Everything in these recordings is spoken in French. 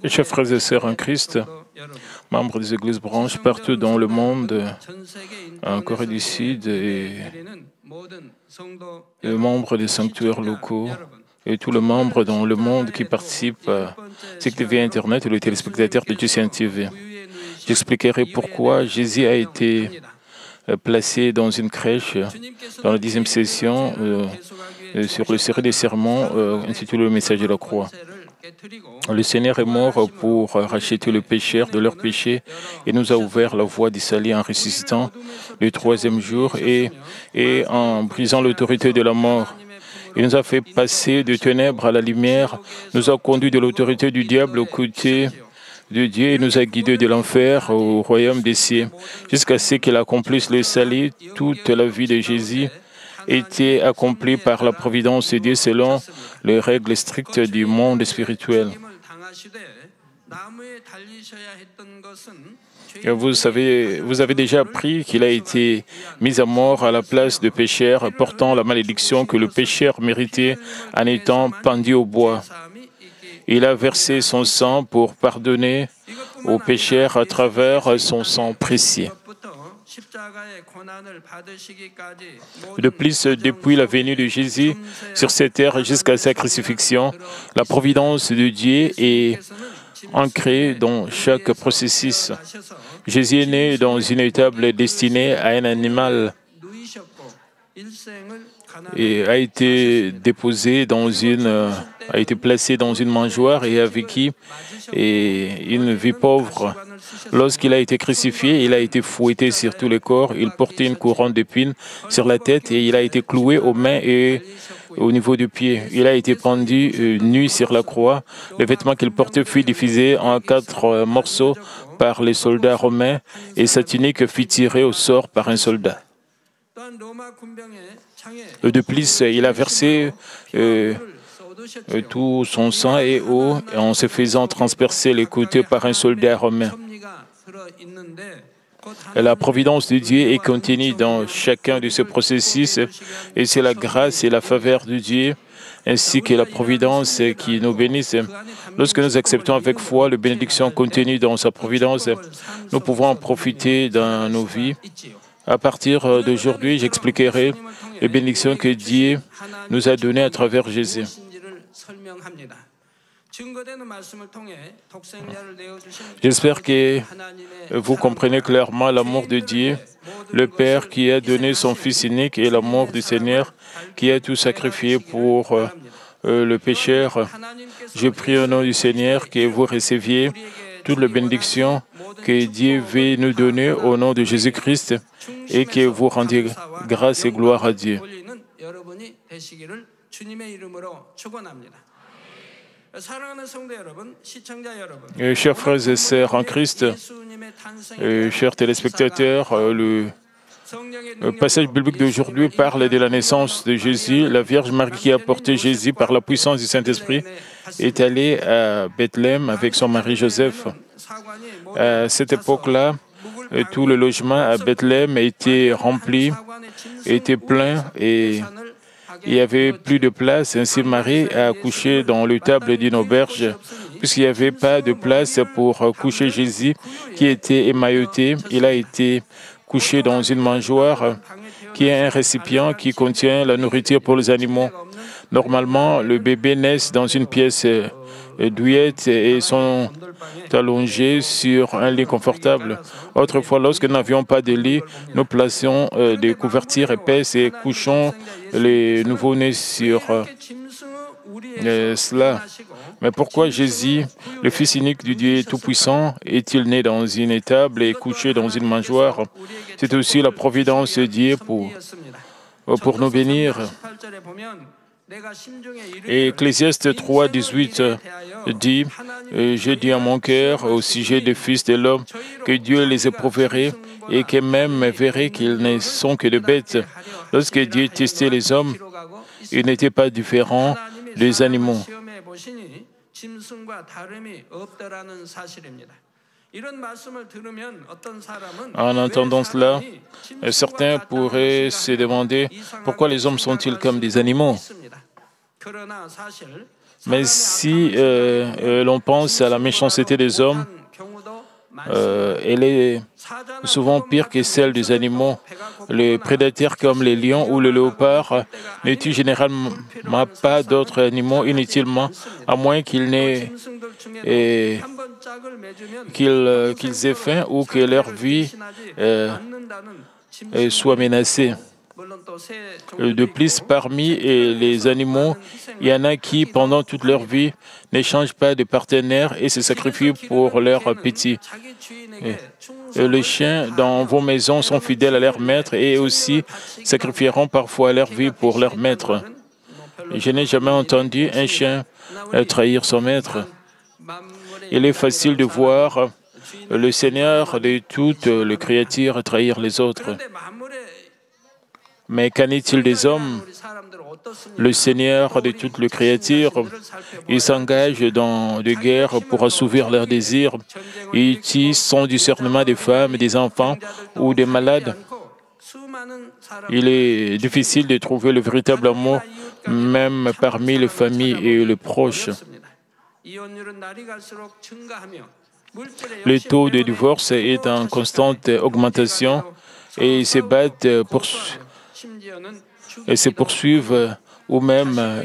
Chers frères et sœurs en Christ, membres des églises branches partout dans le monde, en Corée du Sud et membres des sanctuaires locaux et tous les membres dans le monde qui participent à cette TV Internet et les téléspectateurs de GCN TV. J'expliquerai pourquoi Jésus a été placé dans une crèche dans la 10e session sur le série des sermons intitulé Le message de la croix. Le Seigneur est mort pour racheter les pécheurs de leurs péchés et nous a ouvert la voie du salut en ressuscitant le 3e jour et en brisant l'autorité de la mort. Il nous a fait passer de ténèbres à la lumière, nous a conduits de l'autorité du diable aux côtés de Dieu et nous a guidés de l'enfer au royaume des cieux, jusqu'à ce qu'il accomplisse le salut. Toute la vie de Jésus était accomplie par la providence de Dieu selon les règles strictes du monde spirituel. Vous avez déjà appris qu'il a été mis à mort à la place de pécheur, portant la malédiction que le pécheur méritait en étant pendu au bois. Il a versé son sang pour pardonner aux pécheurs à travers son sang précieux. De plus, depuis la venue de Jésus sur cette terre jusqu'à sa crucifixion, la providence de Dieu est ancrée dans chaque processus. Jésus est né dans une étable destinée à un animal et a été placé dans une mangeoire et a vécu une vie pauvre. Lorsqu'il a été crucifié, il a été fouetté sur tout le corps. Il portait une couronne d'épines sur la tête et il a été cloué aux mains et au niveau du pied. Il a été pendu nu sur la croix. Le vêtement qu'il portait fut divisé en 4 morceaux par les soldats romains et sa tunique fut tirée au sort par un soldat. De plus, il a versé tout son sang et eau en se faisant transpercer les côtés par un soldat romain. La providence de Dieu est contenue dans chacun de ces processus et c'est la grâce et la faveur de Dieu ainsi que la providence qui nous bénissent. Lorsque nous acceptons avec foi les bénédictions contenues dans sa providence, nous pouvons en profiter dans nos vies. À partir d'aujourd'hui, j'expliquerai les bénédictions que Dieu nous a données à travers Jésus. J'espère que vous comprenez clairement l'amour de Dieu, le Père qui a donné son Fils unique et l'amour du Seigneur qui a tout sacrifié pour le pécheur. Je prie au nom du Seigneur que vous receviez toutes les bénédictions que Dieu veut nous donner au nom de Jésus-Christ et que vous rendiez grâce et gloire à Dieu. Chers frères et sœurs en Christ, chers téléspectateurs, le passage biblique d'aujourd'hui parle de la naissance de Jésus. La Vierge Marie qui a porté Jésus par la puissance du Saint-Esprit est allée à Bethléem avec son mari Joseph. À cette époque-là, tout le logement à Bethléem était rempli, était plein et il n'y avait plus de place. Ainsi, Marie a accouché dans l'étable d'une auberge, puisqu'il n'y avait pas de place pour coucher Jésus, qui était émailloté. Il a été couché dans une mangeoire, qui est un récipient qui contient la nourriture pour les animaux. Normalement, le bébé naît dans une pièce douillette et sont allongés sur un lit confortable. Autrefois, lorsque nous n'avions pas de lit, nous placions des couvertures épaisses et couchons les nouveau-nés sur cela. Mais pourquoi Jésus, le Fils unique du Dieu Tout-Puissant, est-il né dans une étable et couché dans une mangeoire? C'est aussi la providence de Dieu pour nous bénir. Et Ecclésiaste 3, 18 dit « J'ai dit à mon cœur au sujet des fils de l'homme que Dieu les éprouverait et que même verrait qu'ils ne sont que de bêtes. » Lorsque Dieu testait les hommes, il n'était pas différent des animaux. En entendant cela, certains pourraient se demander pourquoi les hommes sont-ils comme des animaux? Mais si l'on pense à la méchanceté des hommes, elle est souvent pire que celle des animaux. Les prédateurs comme les lions ou le léopard ne tuent généralement pas d'autres animaux inutilement, à moins qu'ils n'aient qu'ils aient faim ou que leur vie soit menacée. De plus, parmi les animaux, il y en a qui, pendant toute leur vie, ne changent pas de partenaire et se sacrifient pour leurs petits. Les chiens dans vos maisons sont fidèles à leur maître et aussi sacrifieront parfois leur vie pour leur maître. Je n'ai jamais entendu un chien trahir son maître. Il est facile de voir le Seigneur de toutes les créatures trahir les autres. Mais qu'en est-il des hommes? Le Seigneur de toutes les créatures, il s'engage dans des guerres pour assouvir leurs désirs. Il utilise son discernement des femmes, des enfants ou des malades. Il est difficile de trouver le véritable amour, même parmi les familles et les proches. Le taux de divorce est en constante augmentation et se poursuivent ou même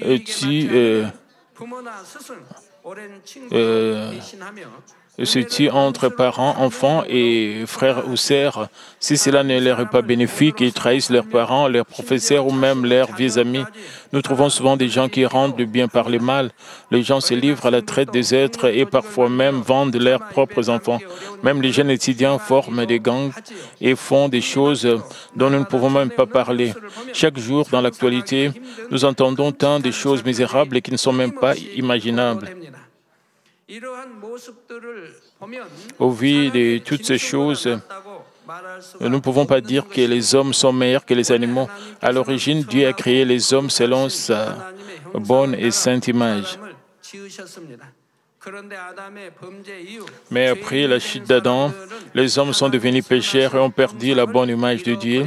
se tuent entre parents, enfants et frères ou sœurs. Si cela ne leur est pas bénéfique, ils trahissent leurs parents, leurs professeurs ou même leurs vieux amis. Nous trouvons souvent des gens qui rendent le bien par le mal. Les gens se livrent à la traite des êtres et parfois même vendent leurs propres enfants. Même les jeunes étudiants forment des gangs et font des choses dont nous ne pouvons même pas parler. Chaque jour, dans l'actualité, nous entendons tant de choses misérables et qui ne sont même pas imaginables. Au vu de toutes ces choses, nous ne pouvons pas dire que les hommes sont meilleurs que les animaux. À l'origine, Dieu a créé les hommes selon sa bonne et sainte image. Mais après la chute d'Adam, les hommes sont devenus pécheurs et ont perdu la bonne image de Dieu.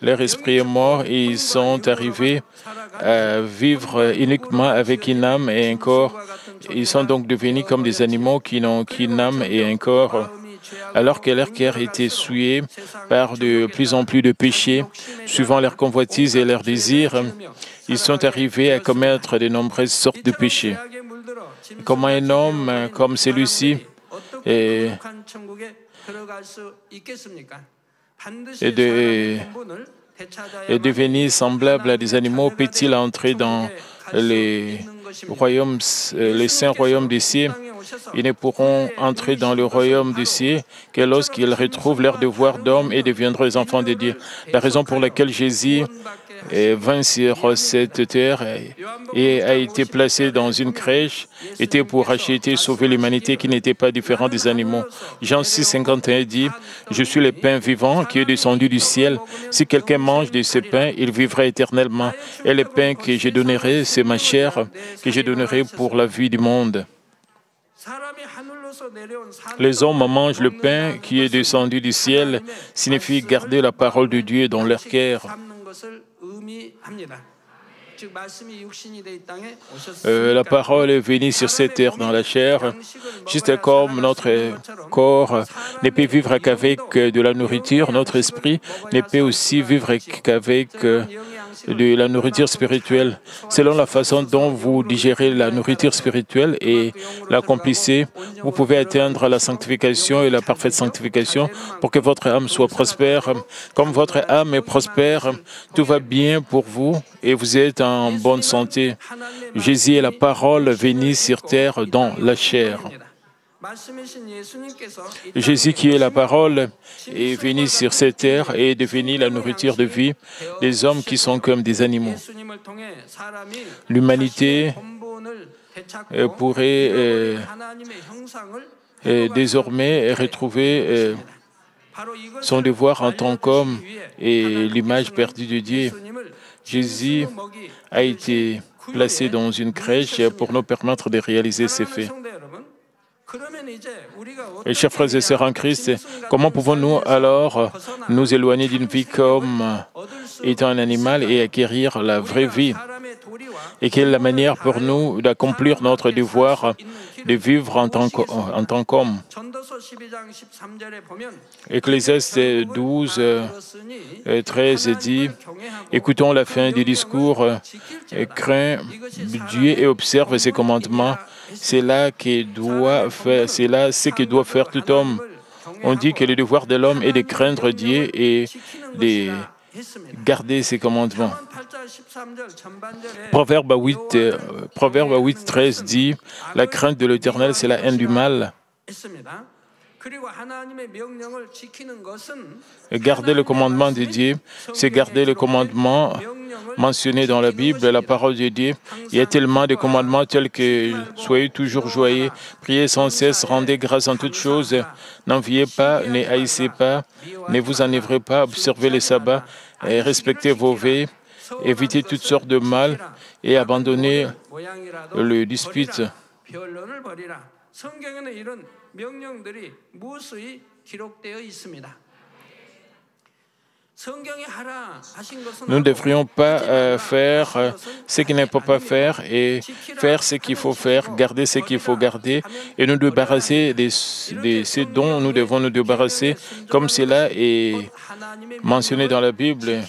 Leur esprit est mort et ils sont arrivés à vivre uniquement avec une âme et un corps. Ils sont donc devenus comme des animaux qui n'ont qu'une âme et un corps. Alors que leur cœur était souillé par de plus en plus de péchés, suivant leurs convoitises et leurs désirs, ils sont arrivés à commettre de nombreuses sortes de péchés. Comment un homme comme celui-ci est devenu semblable à des animaux, peut-il entrer dans les saints royaumes des cieux? Ils ne pourront entrer dans le royaume des cieux que lorsqu'ils retrouvent leur devoir d'homme et deviendront les enfants de Dieu. La raison pour laquelle Jésus vint sur cette terre et a été placé dans une crèche était pour acheter et sauver l'humanité qui n'était pas différente des animaux. Jean 6, 51 dit « Je suis le pain vivant qui est descendu du ciel. Si quelqu'un mange de ce pain, il vivra éternellement. Et le pain que je donnerai, c'est ma chair que je donnerai pour la vie du monde. » Les hommes mangent le pain qui est descendu du ciel, signifie garder la parole de Dieu dans leur cœur. La parole est venue sur cette terre dans la chair, juste comme notre corps ne peut vivre qu'avec de la nourriture, notre esprit ne peut aussi vivre qu'avec de la nourriture spirituelle. Selon la façon dont vous digérez la nourriture spirituelle et l'accomplissez, vous pouvez atteindre la sanctification et la parfaite sanctification pour que votre âme soit prospère. Comme votre âme est prospère, tout va bien pour vous et vous êtes en bonne santé. Jésus est la parole venue sur terre dans la chair. Jésus qui est la parole est venu sur cette terre et est devenu la nourriture de vie des hommes qui sont comme des animaux. L'humanité pourrait désormais retrouver son devoir en tant qu'homme et l'image perdue de Dieu. Jésus a été placé dans une crèche pour nous permettre de réaliser ces faits. Et chers frères et sœurs en Christ, comment pouvons-nous alors nous éloigner d'une vie comme étant un animal et acquérir la vraie vie? et quelle est la manière pour nous d'accomplir notre devoir de vivre en tant qu'homme. Ecclésiaste 12, 13 dit « Écoutons la fin du discours, crains Dieu et observe ses commandements. C'est là ce que doit faire tout homme. » On dit que le devoir de l'homme est de craindre Dieu et de garder ses commandements. Proverbe 8, 13 dit « La crainte de l'Éternel, c'est la haine du mal. » Garder le commandement de Dieu, c'est garder le commandement mentionné dans la Bible, la parole de Dieu. Il y a tellement de commandements tels que « Soyez toujours joyeux, priez sans cesse, rendez grâce en toutes choses, n'enviez pas, ne haïssez pas, ne vous enivrez pas, observez les sabbats, et respectez vos vœux, évitez toutes sortes de mal et abandonnez le dispute. » Nous ne devrions pas faire ce qu'il ne faut pas faire et faire ce qu'il faut faire, garder ce qu'il faut garder et nous débarrasser de ce dont nous devons nous débarrasser, comme cela est mentionné dans la Bible.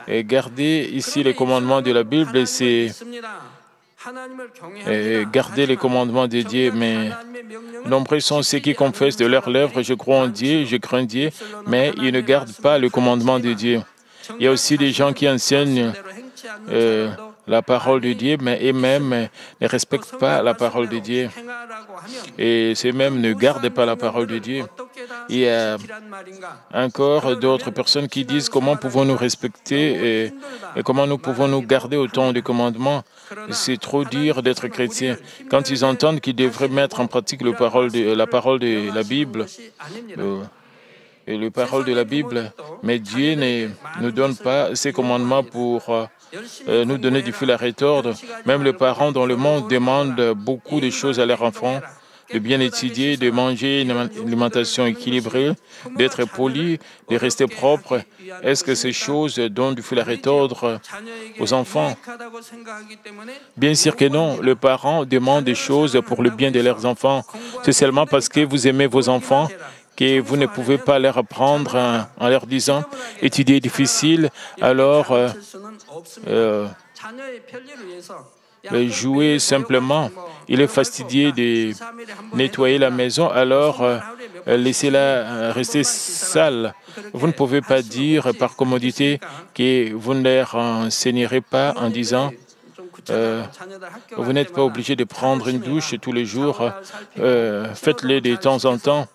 Et garder ici les commandements de la Bible, c'est garder les commandements de Dieu, mais nombreux sont ceux qui confessent de leurs lèvres « Je crois en Dieu, je crains Dieu », mais ils ne gardent pas le commandement de Dieu. Il y a aussi des gens qui enseignent la parole de Dieu, mais eux-mêmes ne respectent pas la parole de Dieu. Et ces-mêmes ne gardent pas la parole de Dieu. Il y a encore d'autres personnes qui disent comment pouvons-nous respecter et comment nous pouvons nous garder autant de commandements. C'est trop dur d'être chrétien. Quand ils entendent qu'ils devraient mettre en pratique la parole de la Bible, mais Dieu ne nous donne pas ces commandements pour nous donner du fil à retordre. Même les parents dans le monde demandent beaucoup de choses à leurs enfants, de bien étudier, de manger une alimentation équilibrée, d'être poli, de rester propre. Est-ce que ces choses donnent du fil à retordre aux enfants? Bien sûr que non. Les parents demandent des choses pour le bien de leurs enfants. C'est seulement parce que vous aimez vos enfants que vous ne pouvez pas leur apprendre en leur disant « étudier est difficile, alors jouer simplement. Il est fastidié de nettoyer la maison, alors laissez-la rester sale. » Vous ne pouvez pas dire par commodité que vous ne leur enseignerez pas en disant vous n'êtes pas obligé de prendre une douche tous les jours, faites-le de temps en temps.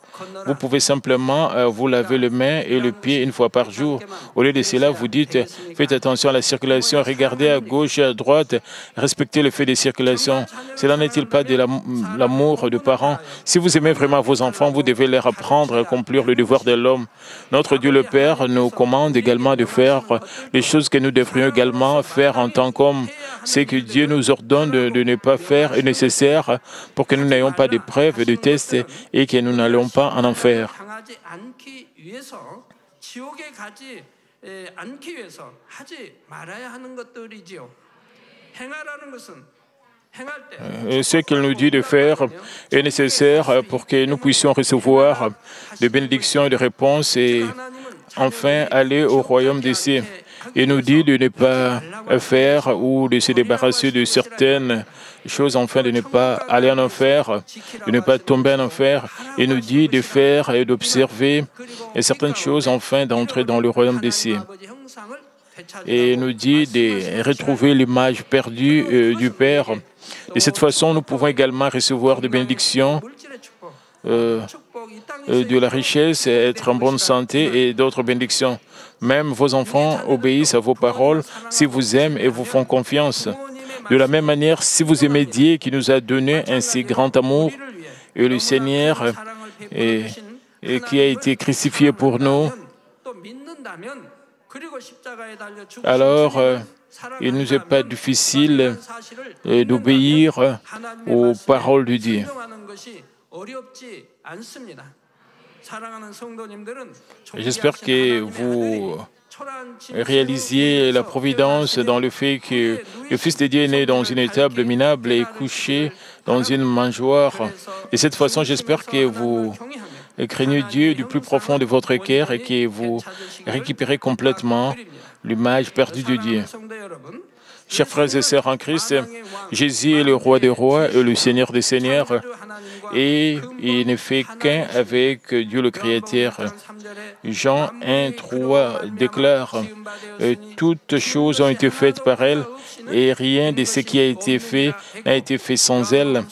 Vous pouvez simplement vous laver les mains et le pied une fois par jour. Au lieu de cela, vous dites, faites attention à la circulation, regardez à gauche et à droite, respectez le fait de circulation. Cela n'est-il pas de l'amour de parents? Si vous aimez vraiment vos enfants, vous devez leur apprendre à accomplir le devoir de l'homme. Notre Dieu le Père nous commande également de faire les choses que nous devrions également faire en tant qu'hommes. Ce que Dieu nous ordonne de ne pas faire est nécessaire pour que nous n'ayons pas de preuves et de tests et que nous n'allions pas en enfer. Ce qu'il nous dit de faire est nécessaire pour que nous puissions recevoir des bénédictions et des réponses et enfin aller au royaume des cieux. Il nous dit de ne pas faire ou de se débarrasser de certaines choses, enfin de ne pas aller en enfer, de ne pas tomber en enfer. Il nous dit de faire et d'observer certaines choses, enfin d'entrer dans le royaume des cieux. Et il nous dit de retrouver l'image perdue du Père. De cette façon, nous pouvons également recevoir des bénédictions, de la richesse, être en bonne santé et d'autres bénédictions. Même vos enfants obéissent à vos paroles si vous aiment et vous font confiance. De la même manière, si vous aimez Dieu qui nous a donné un si grand amour, et le Seigneur et qui a été crucifié pour nous, alors il ne nous est pas difficile d'obéir aux paroles de Dieu. J'espère que vous réalisiez la providence dans le fait que le Fils de Dieu est né dans une étable minable et couché dans une mangeoire. De cette façon, j'espère que vous craignez Dieu du plus profond de votre cœur et que vous récupérez complètement l'image perdue de Dieu. Chers frères et sœurs en Christ, Jésus est le roi des rois et le Seigneur des seigneurs, et il ne fait qu'un avec Dieu le Créateur. Jean 1:3 déclare « Toutes choses ont été faites par elle, et rien de ce qui a été fait n'a été fait sans elle. »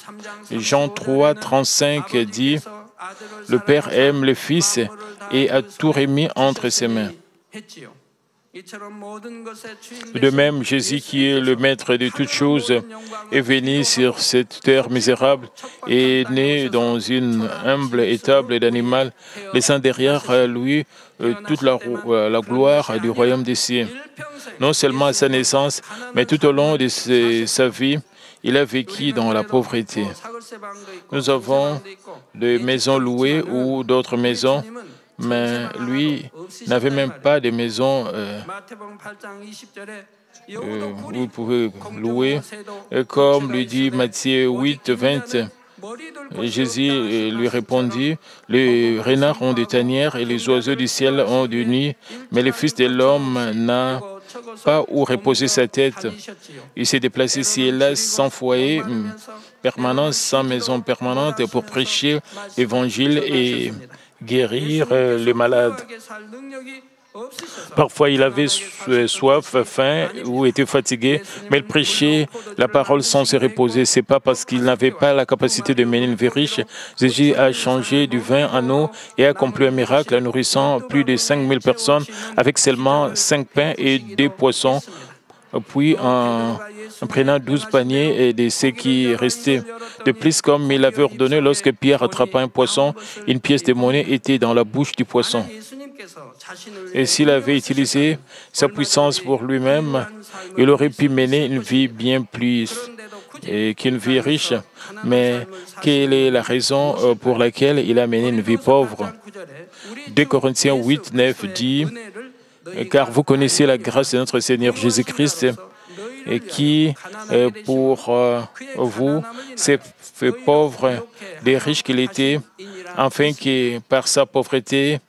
Jean 3:35 dit « Le Père aime le Fils et a tout remis entre ses mains. » De même, Jésus, qui est le maître de toutes choses, est venu sur cette terre misérable et est né dans une humble étable d'animal, laissant derrière lui toute la gloire du royaume des cieux. Non seulement à sa naissance, mais tout au long de sa vie, il a vécu dans la pauvreté. Nous avons des maisons louées ou d'autres maisons, mais lui n'avait même pas de maison où vous pouvez louer. Et comme lui dit Matthieu 8:20, Jésus lui répondit, « Les renards ont des tanières et les oiseaux du ciel ont des nids, mais le Fils de l'homme n'a pas où reposer sa tête. » Il s'est déplacé ici et là sans foyer permanent, sans maison permanente pour prêcher l'Évangile et guérir les malades. Parfois, il avait soif, faim ou était fatigué, mais il prêchait la parole sans se reposer. Ce n'est pas parce qu'il n'avait pas la capacité de mener une vie riche. Jésus a changé du vin en eau et a accompli un miracle en nourrissant plus de 5000 personnes avec seulement 5 pains et 2 poissons. Puis, en prenant 12 paniers et de ce qui restait. De plus, comme il avait ordonné, lorsque Pierre attrapa un poisson, une pièce de monnaie était dans la bouche du poisson. Et s'il avait utilisé sa puissance pour lui-même, il aurait pu mener une vie bien plus qu'une vie riche. Mais quelle est la raison pour laquelle il a mené une vie pauvre? 2 Corinthiens 8:9 dit « Car vous connaissez la grâce de notre Seigneur Jésus-Christ, qui, pour vous, s'est fait pauvre des riches qu'il était, afin que par sa pauvreté,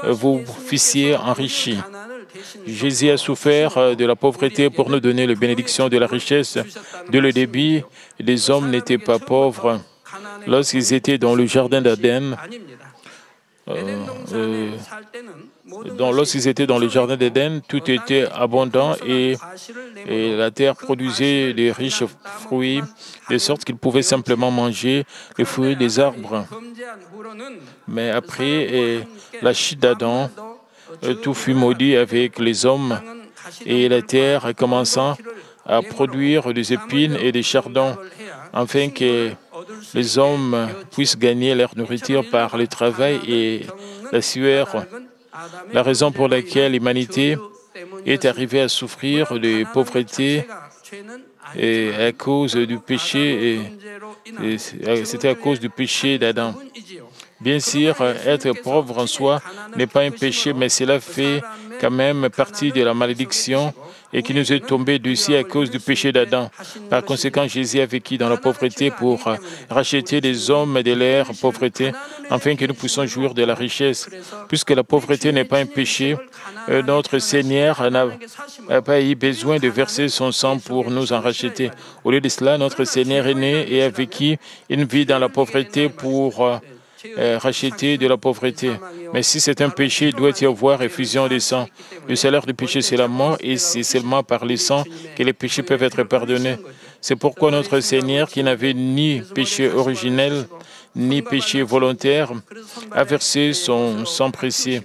vous fussiez enrichis. » Jésus a souffert de la pauvreté pour nous donner la bénédiction de la richesse. Dès le début, les hommes n'étaient pas pauvres. Lorsqu'ils étaient dans le jardin d'Éden, lorsqu'ils étaient dans le jardin d'Éden, tout était abondant et la terre produisait des riches fruits, de sorte qu'ils pouvaient simplement manger les fruits des arbres. Mais après la chute d'Adam, tout fut maudit avec les hommes et la terre commença à produire des épines et des chardons, afin que les hommes puissent gagner leur nourriture par le travail et la sueur. La raison pour laquelle l'humanité est arrivée à souffrir de pauvreté et à cause du péché, c'était à cause du péché d'Adam. Bien sûr, être pauvre en soi n'est pas un péché, mais cela fait quand même partie de la malédiction et qui nous est tombée dessus à cause du péché d'Adam. Par conséquent, Jésus a vécu dans la pauvreté pour racheter les hommes de leur pauvreté, afin que nous puissions jouir de la richesse. Puisque la pauvreté n'est pas un péché, notre Seigneur n'a pas eu besoin de verser son sang pour nous en racheter. Au lieu de cela, notre Seigneur est né et a vécu une vie dans la pauvreté pour racheter de la pauvreté. Mais si c'est un péché, il doit y avoir effusion de sang. Le salaire du péché, c'est la mort, et c'est seulement par le sang que les péchés peuvent être pardonnés. C'est pourquoi notre Seigneur, qui n'avait ni péché originel, ni péché volontaire, a versé son sang précieux.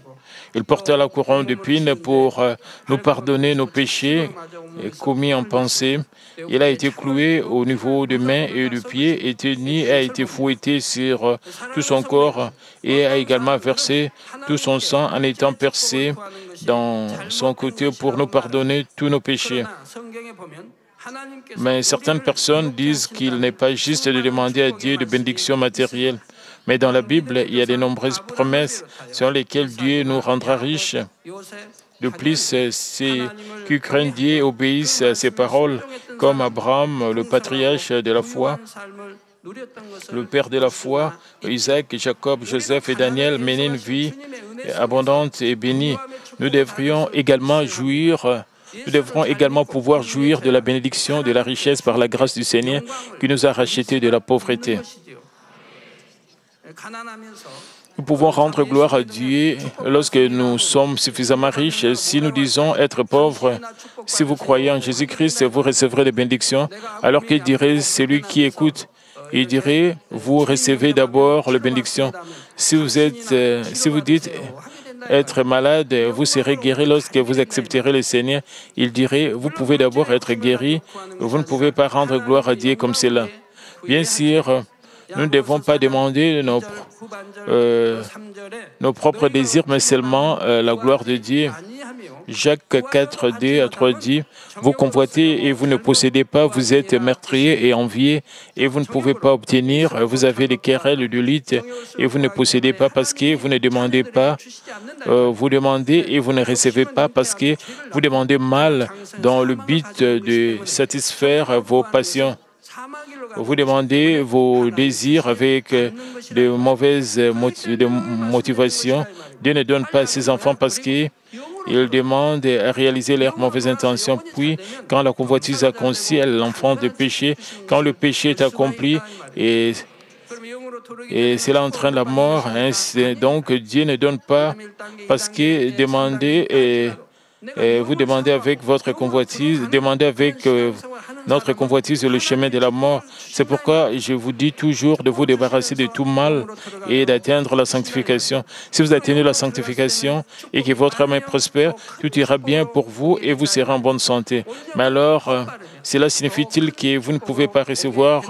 Il porta la couronne d'épines pour nous pardonner nos péchés commis en pensée. Il a été cloué au niveau des mains et des pieds, et tenu, a été fouetté sur tout son corps et a également versé tout son sang en étant percé dans son côté pour nous pardonner tous nos péchés. Mais certaines personnes disent qu'il n'est pas juste de demander à Dieu de bénédictions matérielles. Mais dans la Bible, il y a de nombreuses promesses selon lesquelles Dieu nous rendra riches. De plus, ceux qui craignent Dieu obéissent à ses paroles, comme Abraham, le patriarche de la foi, le père de la foi, Isaac, Jacob, Joseph et Daniel menaient une vie abondante et bénie. Nous devrons également pouvoir jouir de la bénédiction, de la richesse par la grâce du Seigneur qui nous a rachetés de la pauvreté. Nous pouvons rendre gloire à Dieu lorsque nous sommes suffisamment riches. Si nous disons être pauvres, si vous croyez en Jésus-Christ, vous recevrez des bénédictions. Alors qu'il dirait, celui qui écoute, il dirait, vous recevez d'abord les bénédictions. Si vous dites être malade, vous serez guéri lorsque vous accepterez le Seigneur. Il dirait, vous pouvez d'abord être guéri, vous ne pouvez pas rendre gloire à Dieu comme cela. Bien sûr, nous ne devons pas demander nos propres désirs, mais seulement la gloire de Dieu. Jacques 4, 2 à 3 dit, « Vous convoitez et vous ne possédez pas, vous êtes meurtriers et enviés et vous ne pouvez pas obtenir, vous avez des querelles de lutte et vous ne possédez pas parce que vous ne demandez pas, vous demandez et vous ne recevez pas parce que vous demandez mal dans le but de satisfaire vos passions. Vous demandez vos désirs avec de mauvaises motivations. Dieu ne donne pas à ses enfants parce qu'ils demandent à réaliser leurs mauvaises intentions. Puis, quand la convoitise a conçu, elle enfante le péché. Quand le péché est accompli, et cela entraîne la mort. Donc, Dieu ne donne pas parce que vous demandez avec votre convoitise, demandez avec notre convoitise le chemin de la mort. C'est pourquoi je vous dis toujours de vous débarrasser de tout mal et d'atteindre la sanctification. Si vous atteignez la sanctification et que votre âme est prospère, tout ira bien pour vous et vous serez en bonne santé. Mais alors, cela signifie-t-il que vous ne pouvez pas recevoir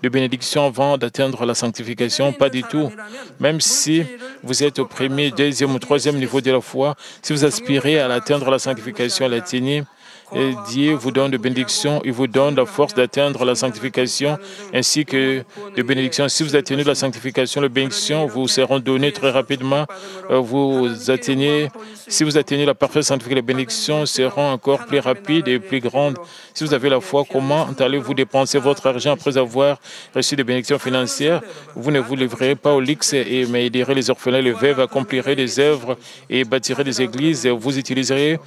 de bénédiction avant d'atteindre la sanctification? Pas du tout. Même si vous êtes au premier, deuxième ou troisième niveau de la foi, si vous aspirez à atteindre la sanctification, à l'atteindre, Dieu vous donne de bénédictions, il vous donne la force d'atteindre la sanctification ainsi que de bénédictions. Si vous atteignez la sanctification, les bénédictions vous seront données très rapidement. Si vous atteignez la parfaite sanctification, les bénédictions seront encore plus rapides et plus grandes. Si vous avez la foi, comment allez-vous dépenser votre argent après avoir reçu des bénédictions financières? Vous ne vous livrerez pas au luxe, mais aiderez les orphelins, les veuves, accomplirez des œuvres et bâtirez des églises. Vous l'utiliserez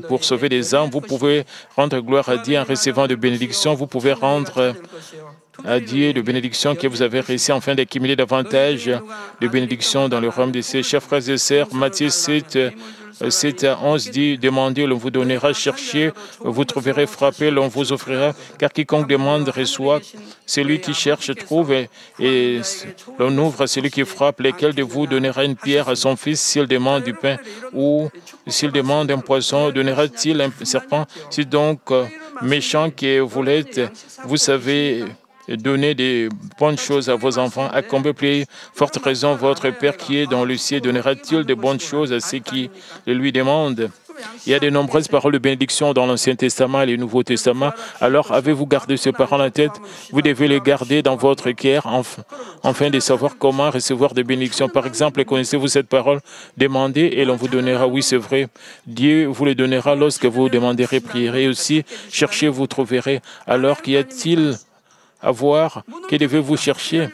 pour sauver des âmes. Vous pouvez rendre gloire à Dieu en recevant de bénédictions. Vous pouvez rendre à Dieu de bénédictions que vous avez réussi afin d'accumuler davantage de bénédictions dans le royaume des cieux. Chers frères et sœurs, Matthieu 7 à 11 dit, demandez, l'on vous donnera, cherchez, vous trouverez, frappez, l'on vous offrira, car quiconque demande reçoit, celui qui cherche trouve, et l'on ouvre à celui qui frappe. Lequel de vous donnera une pierre à son fils s'il demande du pain, ou s'il demande un poisson, donnera-t-il un serpent? Si donc méchant que vous l'êtes, vous savez donner des bonnes choses à vos enfants, à combien plus forte raison votre Père qui est dans le ciel donnera-t-il de bonnes choses à ceux qui le lui demandent? Il y a de nombreuses paroles de bénédiction dans l'Ancien Testament et le Nouveau Testament. Alors, avez-vous gardé ces paroles en tête? Vous devez les garder dans votre cœur afin de savoir comment recevoir des bénédictions. Par exemple, connaissez-vous cette parole? Demandez et l'on vous donnera. Oui, c'est vrai. Dieu vous les donnera lorsque vous demanderez, prierez aussi. Cherchez, vous trouverez. Alors, qu'y a-t-il à voir? Que devez-vous chercher?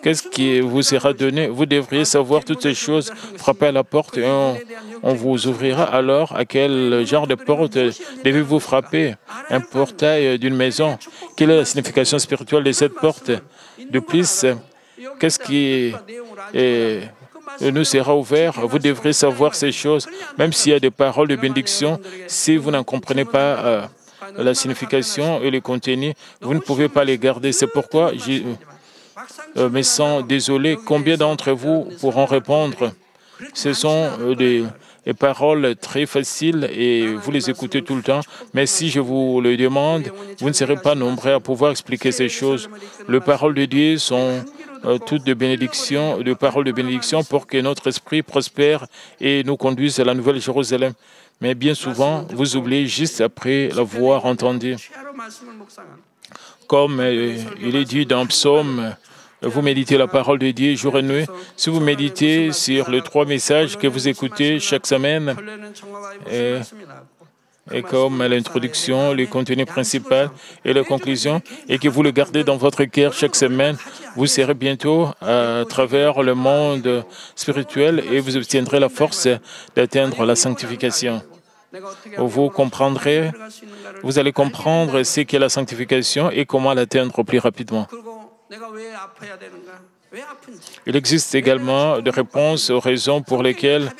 Qu'est-ce qui vous sera donné? Vous devriez savoir toutes ces choses. Frappez à la porte et on vous ouvrira. Alors, à quel genre de porte devez-vous frapper? Un portail d'une maison. Quelle est la signification spirituelle de cette porte? De plus, qu'est-ce qui nous sera ouvert? Vous devrez savoir ces choses. Même s'il y a des paroles de bénédiction, si vous n'en comprenez pas la signification et le contenu, vous ne pouvez pas les garder. C'est pourquoi je me sens désolé. Combien d'entre vous pourront répondre? Ce sont des paroles très faciles et vous les écoutez tout le temps. Mais si je vous le demande, vous ne serez pas nombreux à pouvoir expliquer ces choses. Les paroles de Dieu sont toutes de bénédiction, de paroles de bénédiction pour que notre esprit prospère et nous conduise à la Nouvelle Jérusalem. Mais bien souvent, vous oubliez juste après l'avoir entendu. Comme il est dit dans Psaume vous méditez la parole de Dieu jour et nuit, si vous méditez sur les 3 messages que vous écoutez chaque semaine, et comme l'introduction, le contenu principal et la conclusion, et que vous le gardez dans votre cœur chaque semaine, vous serez bientôt à travers le monde spirituel et vous obtiendrez la force d'atteindre la sanctification. Vous comprendrez, vous allez comprendre ce qu'est la sanctification et comment l'atteindre plus rapidement. Il existe également des réponses aux raisons pour lesquelles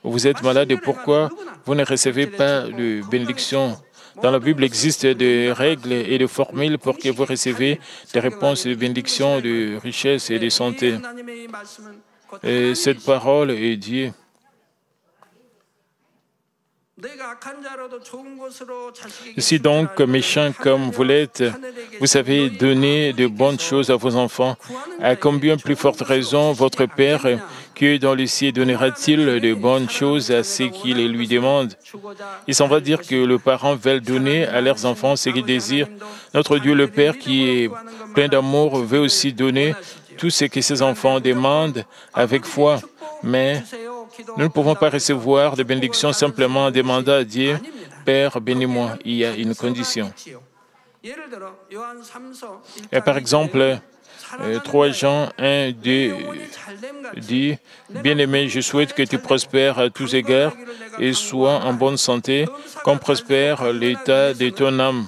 vous êtes malade et pourquoi vous ne recevez pas de bénédiction. Dans la Bible, il existe des règles et des formules pour que vous receviez des réponses de bénédiction, de richesse et de santé. Et cette parole est Dieu. Si donc, méchant comme vous l'êtes, vous savez donner de bonnes choses à vos enfants, à combien plus forte raison votre Père qui est dans le ciel donnera-t-il de bonnes choses à ceux qui les lui demandent? Il s'en va dire que les parents veulent donner à leurs enfants ce qu'ils désirent. Notre Dieu le Père qui est plein d'amour veut aussi donner tout ce que ses enfants demandent avec foi. Mais nous ne pouvons pas recevoir de bénédictions simplement en demandant à Dieu, « Père, bénis-moi ». Il y a une condition. Et par exemple, 3 Jean 1, 2 dit, « Bien-aimé, je souhaite que tu prospères à tous égards et sois en bonne santé, comme prospère l'état de ton âme. »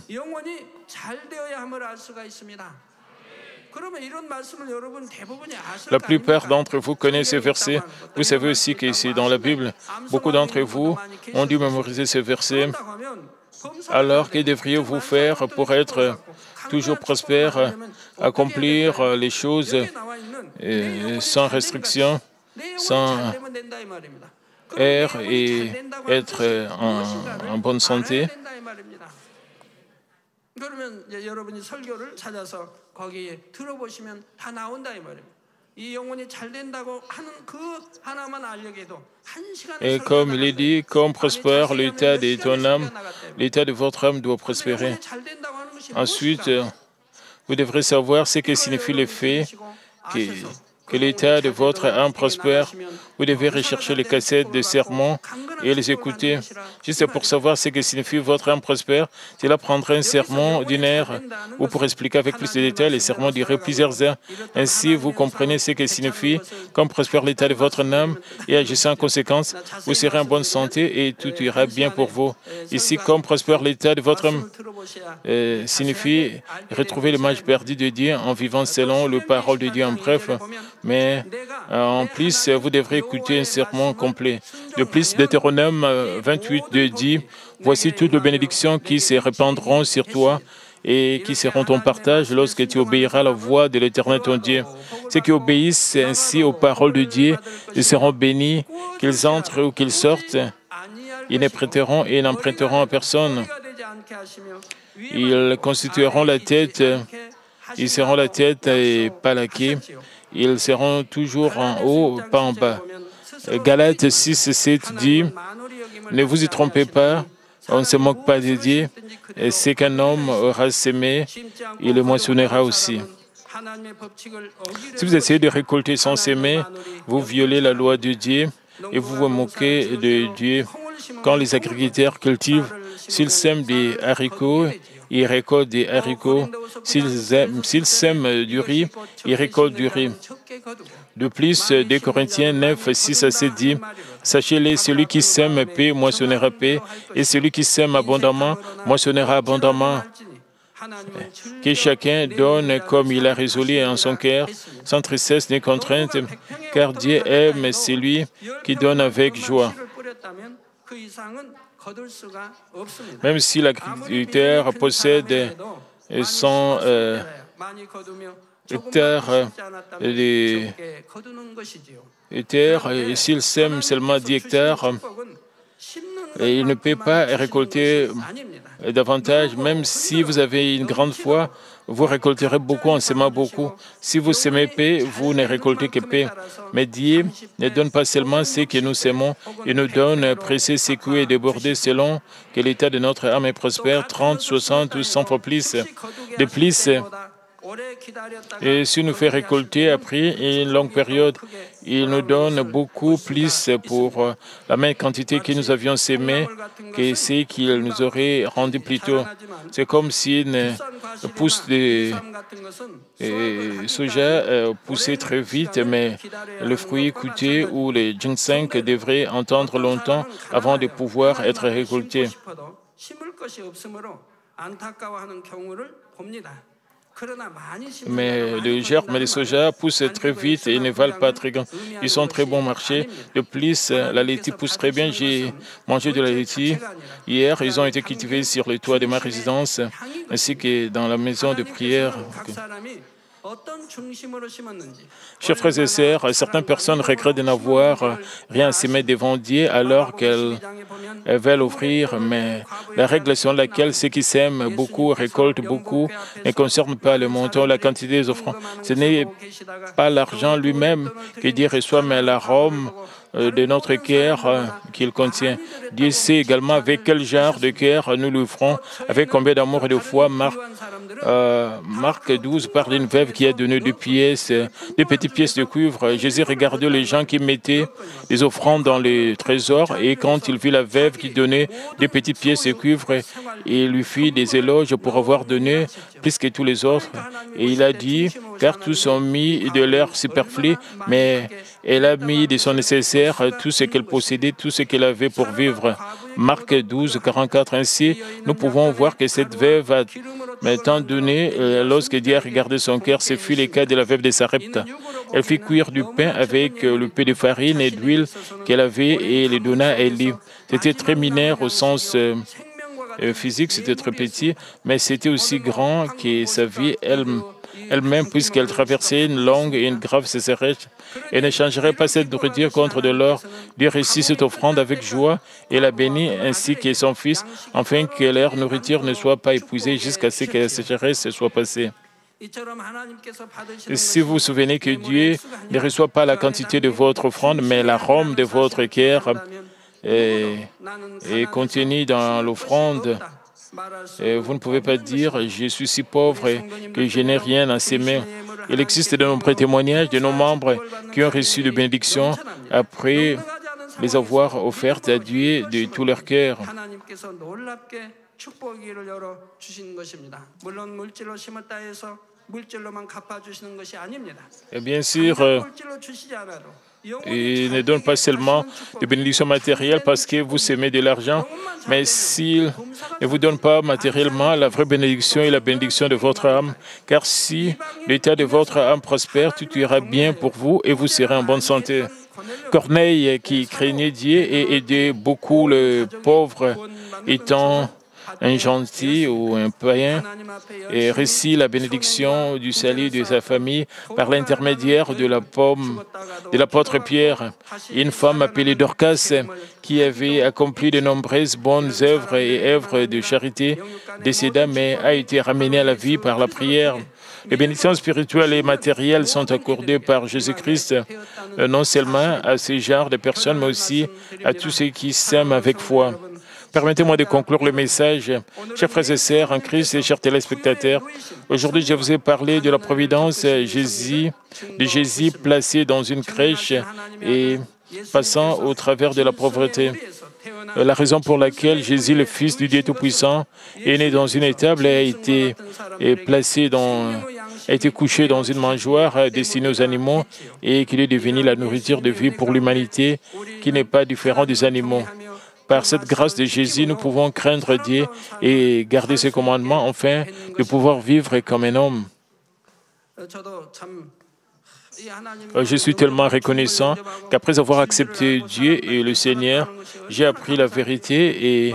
La plupart d'entre vous connaissent ces versets. Vous savez aussi qu'ici, dans la Bible, beaucoup d'entre vous ont dû mémoriser ces versets. Alors, que devriez-vous faire pour être toujours prospère, accomplir les choses sans restriction, sans erreur et être en bonne santé? Et comme il est dit, comme prospère l'état de ton âme, l'état de votre âme doit prospérer. Ensuite, vous devrez savoir ce que signifie le fait que l'état de votre âme prospère. Vous devez rechercher les cassettes de sermons et les écouter. Juste pour savoir ce que signifie votre âme prospère, cela prendrait un sermon d'une heure, ou pour expliquer avec plus de détails, les sermons dureraient plusieurs heures. Ainsi, vous comprenez ce que signifie, comme prospère l'état de votre âme, et agissez en conséquence, vous serez en bonne santé et tout ira bien pour vous. Ici, comme prospère l'état de votre âme, signifie retrouver l'image perdue de Dieu en vivant selon la parole de Dieu en bref. Mais en plus, vous devrez écouter un sermon complet. De plus, Deutéronome 28 dit, « Voici toutes les bénédictions qui se répandront sur toi et qui seront ton partage lorsque tu obéiras à la voix de l'Éternel ton Dieu. Ceux qui obéissent ainsi aux paroles de Dieu, ils seront bénis, qu'ils entrent ou qu'ils sortent. Ils ne prêteront et n'emprunteront à personne. Ils constitueront la tête, ils seront la tête et pas la queue. Ils seront toujours en haut, pas en bas. » Galates 6 et 7 dit, « Ne vous y trompez pas, on ne se moque pas de Dieu, et ce qu'un homme aura semé, il le moissonnera aussi. » Si vous essayez de récolter sans s'aimer, vous violez la loi de Dieu et vous vous moquez de Dieu. Quand les agriculteurs cultivent, s'ils sèment des haricots, ils récoltent des haricots. S'ils sèment du riz, ils récoltent du riz. De plus, 2 Corinthiens 9, 6 à 7 dit, « Sachez-le, celui qui sème paix moissonnera paix, et celui qui sème abondamment moissonnera abondamment. Que chacun donne comme il a résolu en son cœur, sans tristesse ni contrainte, car Dieu aime celui qui donne avec joie. » Même si l'agriculteur possède 100 hectares de terre, et s'il sème seulement 10 hectares, et il ne peut pas récolter davantage. Même si vous avez une grande foi, vous récolterez beaucoup en semant beaucoup. Si vous semez paix, vous ne récoltez que paix. Mais Dieu ne donne pas seulement ce que nous semons, il nous donne pressé, secoué et débordé selon que l'état de notre âme est prospère, 30, 60 ou 100 fois plus. De plus, Et s'il nous fait récolter après une longue période, il nous donne beaucoup plus pour la même quantité que nous avions sémé que ce qu'il nous aurait rendu plus tôt. C'est comme si une pousse de soja poussait très vite, mais le fruit coûtait ou le ginseng devrait attendre longtemps avant de pouvoir être récolté. Mais les germes de soja poussent très vite et ne valent pas très grand. Ils sont très bon marché. De plus, la laitue pousse très bien. J'ai mangé de la laitue. Hier, ils ont été cultivés sur le toit de ma résidence ainsi que dans la maison de prière. Chers frères et sœurs, certaines personnes regrettent de n'avoir rien semé devant Dieu alors qu'elles veulent offrir, mais la règle selon laquelle ceux qui sèment beaucoup récoltent beaucoup ne concerne pas le montant, la quantité des offrandes. Ce n'est pas l'argent lui-même que Dieu reçoit, mais l'arôme de notre cœur qu'il contient. Dieu sait également avec quel genre de cœur nous l'offrons, avec combien d'amour et de foi. Marc 12 parle d'une veuve qui a donné deux petites pièces de cuivre. Jésus regardait les gens qui mettaient des offrandes dans les trésors et quand il vit la veuve qui donnait des petites pièces de cuivre, il lui fit des éloges pour avoir donné plus que tous les autres. Et il a dit, car tous ont mis de leur superflu, mais elle a mis de son nécessaire tout ce qu'elle possédait, tout ce qu'elle avait pour vivre. Marc 12, 44. Ainsi, nous pouvons voir que cette veuve a tant donné, lorsque Dieu a regardé son cœur, ce fut le cas de la veuve de Sarepta. Elle fit cuire du pain avec le peu de farine et d'huile qu'elle avait et le donna à Élie. C'était très mineur au sens physique, c'était très petit, mais c'était aussi grand que sa vie elle-même, puisqu'elle traversait une longue et une grave sécheresse. Elle ne changerait pas cette nourriture contre de l'or. Dieu reçut cette offrande avec joie et la bénit ainsi que son fils, afin que leur nourriture ne soit pas épuisée jusqu'à ce que la sécheresse soit passée. Et si vous vous souvenez que Dieu ne reçoit pas la quantité de votre offrande, mais l'arôme de votre cœur est contenu dans l'offrande, vous ne pouvez pas dire « je suis si pauvre que je n'ai rien à s'aimer ». Il existe de nombreux témoignages de nos membres qui ont reçu de bénédictions après les avoir offertes à Dieu de tout leur cœur. Et bien sûr, il ne donne pas seulement des bénédictions matérielles parce que vous semez de l'argent, mais s'il ne vous donne pas matériellement, la vraie bénédiction est la bénédiction de votre âme, car si l'état de votre âme prospère, tout ira bien pour vous et vous serez en bonne santé. Corneille, qui craignait Dieu et aidait beaucoup les pauvres, étant un gentil ou un païen, et reçut la bénédiction du salut de sa famille par l'intermédiaire de l'apôtre Pierre. Une femme appelée Dorcas, qui avait accompli de nombreuses bonnes œuvres et œuvres de charité, décéda mais a été ramenée à la vie par la prière. Les bénédictions spirituelles et matérielles sont accordées par Jésus-Christ non seulement à ce genre de personnes, mais aussi à tous ceux qui s'aiment avec foi. Permettez-moi de conclure le message. Chers frères et sœurs en Christ et chers téléspectateurs, aujourd'hui je vous ai parlé de la providence de Jésus placé dans une crèche et passant au travers de la pauvreté. La raison pour laquelle Jésus, le Fils du Dieu Tout-Puissant, est né dans une étable et a été couché dans une mangeoire destinée aux animaux et qu'il est devenu la nourriture de vie pour l'humanité qui n'est pas différente des animaux. Par cette grâce de Jésus, nous pouvons craindre Dieu et garder ses commandements, afin de pouvoir vivre comme un homme. Je suis tellement reconnaissant qu'après avoir accepté Dieu et le Seigneur, j'ai appris la vérité et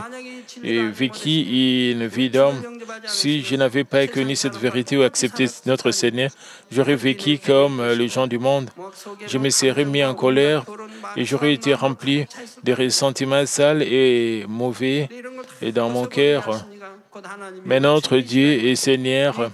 vécu une vie d'homme. Si je n'avais pas connu cette vérité ou accepté notre Seigneur, j'aurais vécu comme les gens du monde. Je me serais mis en colère et j'aurais été rempli de ressentiments sales et mauvais dans mon cœur. Mais notre Dieu et Seigneur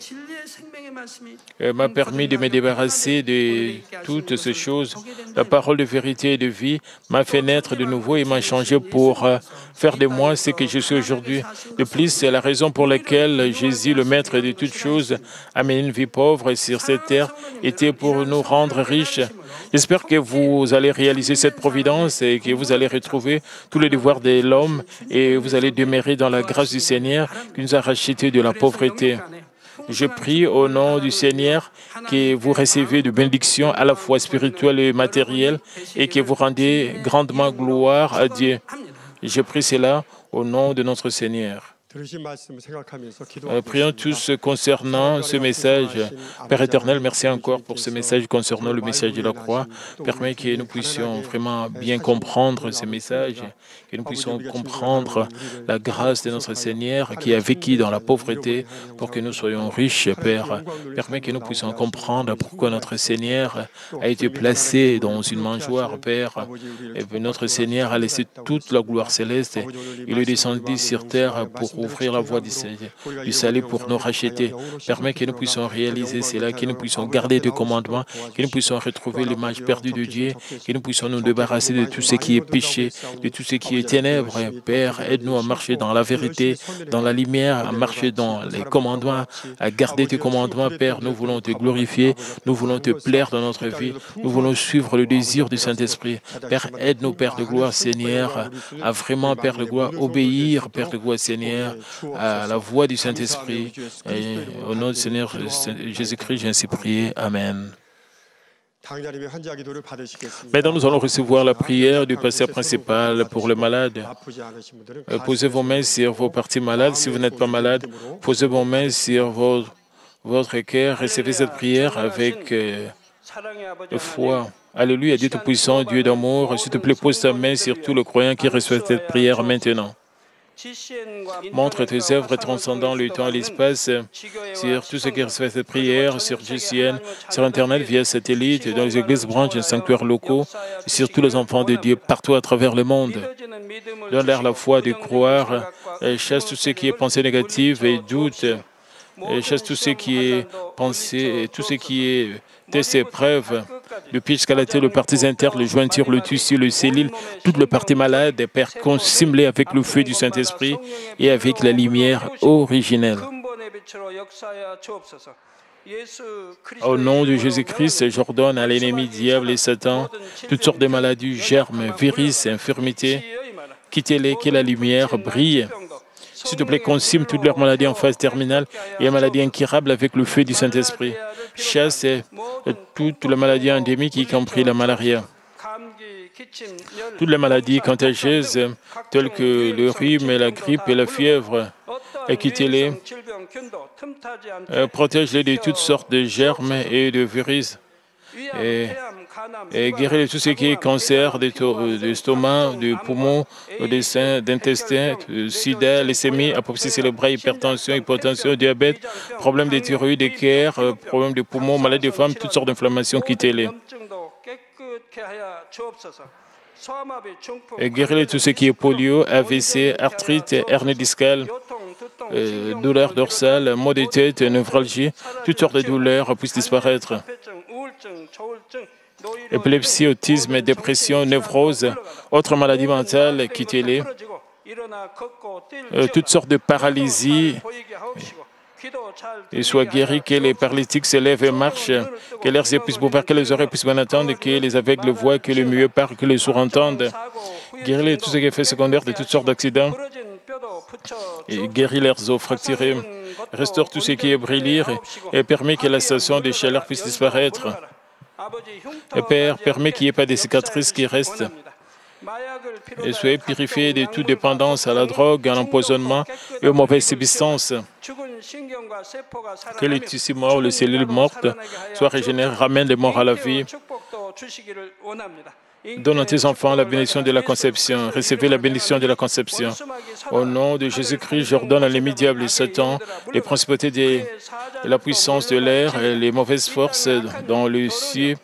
m'a permis de me débarrasser de toutes ces choses. La parole de vérité et de vie m'a fait naître de nouveau et m'a changé pour faire de moi ce que je suis aujourd'hui. De plus, c'est la raison pour laquelle Jésus, le Maître de toutes choses, a mené une vie pauvre sur cette terre, était pour nous rendre riches. J'espère que vous allez réaliser cette providence et que vous allez retrouver tous les devoirs de l'homme et vous allez demeurer dans la grâce du Seigneur qui nous a rachetés de la pauvreté. Je prie au nom du Seigneur que vous recevez de bénédictions à la fois spirituelles et matérielles et que vous rendez grandement gloire à Dieu. Je prie cela au nom de notre Seigneur. Prions tous concernant ce message. Père éternel, merci encore pour ce message concernant le message de la croix. Permets que nous puissions vraiment bien comprendre ce message, que nous puissions comprendre la grâce de notre Seigneur qui a vécu dans la pauvreté pour que nous soyons riches, Père. Permets que nous puissions comprendre pourquoi notre Seigneur a été placé dans une mangeoire, Père. Et notre Seigneur a laissé toute la gloire céleste. Il est descendu sur terre pour ouvrir la voie du salut pour nous racheter. Permets que nous puissions réaliser cela, que nous puissions garder tes commandements, que nous puissions retrouver l'image perdue de Dieu, que nous puissions nous débarrasser de tout ce qui est péché, de tout ce qui est ténèbres. Père, aide-nous à marcher dans la vérité, dans la lumière, à marcher dans les commandements, à garder tes commandements. Père, nous voulons te glorifier, nous voulons te plaire dans notre vie, nous voulons suivre le désir du Saint-Esprit. Père, aide-nous, Père de gloire, Seigneur, à vraiment, Père de gloire, obéir, Père de gloire, Seigneur, à la voix du Saint-Esprit. Au nom du Seigneur Jésus-Christ, j'ai ainsi prié. Amen. Maintenant, nous allons recevoir la prière du pasteur principal pour le malade. Posez vos mains sur vos parties malades. Si vous n'êtes pas malade, posez vos mains sur votre cœur. Recevez cette prière avec foi. Alléluia, Dieu Tout-Puissant, Dieu d'amour. S'il te plaît, pose ta main sur tout le croyant qui reçoit cette prière maintenant. Montre tes œuvres transcendant le temps et l'espace sur tout ce qui reçoit cette prière, sur GCN, sur Internet, via satellite, dans les églises, branches et sanctuaires locaux, sur tous les enfants de Dieu partout à travers le monde. Donne-leur la foi de croire, chasse tout ce qui est pensée négative et doute, chasse tout ce qui est pensée, tout ce qui est test et épreuve, le pitch calaté, le parties internes, le jointure, le tissu, le cellule, toutes les parties malades, Père, consume-les avec le feu du Saint-Esprit et avec la lumière originelle. Au nom de Jésus-Christ, j'ordonne à l'ennemi diable et Satan toutes sortes de maladies, germes, virus, infirmités. Quittez-les, que la lumière brille. S'il te plaît, consume toutes leurs maladies en phase terminale et les maladies incurables avec le feu du Saint-Esprit. Chasse toutes les maladies endémiques, y compris la malaria. Toutes les maladies contagieuses, telles que le rhume, la grippe et la fièvre, quittez-les. Protège-les de toutes sortes de germes et de virus. Et guérir de tout ce qui est cancer d'estomac, de poumons, des seins, d'intestin, sida, leucémie, apoplexie cérébrale, hypertension, hypotension, diabète, problèmes de thyroïde, de cœur, problèmes de poumons, maladies de femmes, toutes sortes d'inflammations, quittez-les. Et guérir de tout ce qui est polio, AVC, arthrite, hernie discale, douleurs dorsales, maux de tête, névralgie, toutes sortes de douleurs puissent disparaître. Épilepsie, autisme, dépression, névrose, autres maladies mentales, quittez-les. Toutes sortes de paralysies, et soient guéris, que les paralytiques se lèvent et marchent, que leurs yeux puissent voir, que les oreilles puissent bien entendre, que les aveugles voient, que les muets parlent, que les sourds entendent. Guéris tout ce qui est effet secondaire de toutes sortes d'accidents. Et guéris leurs os fracturés. Restaure tout ce qui est brûlure et permet que la station de chaleur puisse disparaître. Et Père, permet qu'il n'y ait pas de cicatrices qui restent. Et soyez purifiés de toute dépendance à la drogue, à l'empoisonnement et aux mauvaises substances. Que les tissus morts, les cellules mortes soient régénérés, ramènent les morts à la vie. Donne à tes enfants la bénédiction de la conception. Recevez la bénédiction de la conception. Au nom de Jésus-Christ, j'ordonne à l'ennemi diable et Satan, les principautés de la puissance de l'air et les mauvaises forces dans le ciel,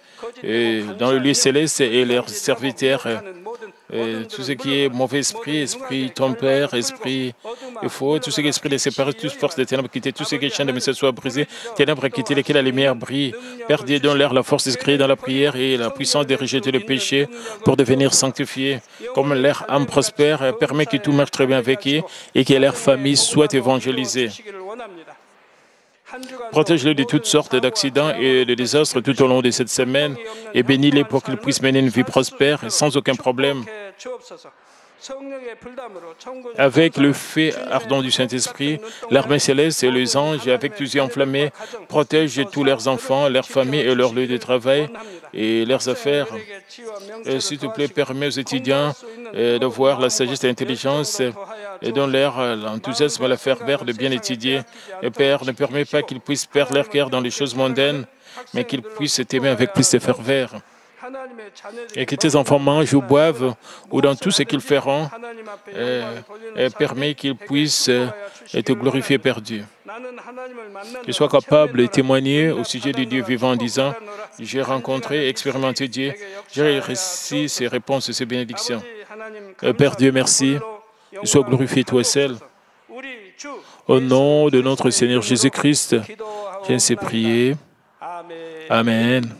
dans le lieu céleste et leurs serviteurs. Tout ce qui est mauvais esprit, esprit tempère, esprit Il faut tout ce qui est esprit de séparation, toute force des ténèbres quitter, tout ce qui est chaîne de message soit brisé, ténèbres quitter, lesquelles la lumière brille. Père Dieu, donne l'air, la force d'escrire dans la prière et la puissance de rejeter le péché pour devenir sanctifié. Comme leur âme prospère, permet que tout marche très bien avec eux et que leur famille soit évangélisée. Protège-les de toutes sortes d'accidents et de désastres tout au long de cette semaine et bénis-les pour qu'ils puissent mener une vie prospère et sans aucun problème. Avec le feu ardent du Saint-Esprit, l'armée céleste et les anges, avec tous yeux enflammés, protègent tous leurs enfants, leurs familles et leurs lieux de travail et leurs affaires. S'il te plaît, permets aux étudiants de voir la sagesse et l'intelligence et donne-leur l'enthousiasme et la ferveur de bien étudier. Et Père, ne permets pas qu'ils puissent perdre leur cœur dans les choses mondaines, mais qu'ils puissent t'aimer avec plus de ferveur. Et que tes enfants mangent ou boivent, ou dans tout ce qu'ils feront, permet qu'ils puissent te glorifier, Père Dieu. Qu'ils soient capables de témoigner au sujet du Dieu vivant en disant « J'ai rencontré et expérimenté Dieu, j'ai reçu ses réponses et ses bénédictions. » Père Dieu, merci. Sois glorifié, toi seul. Au nom de notre Seigneur Jésus-Christ, j'ai ainsi prié. Amen.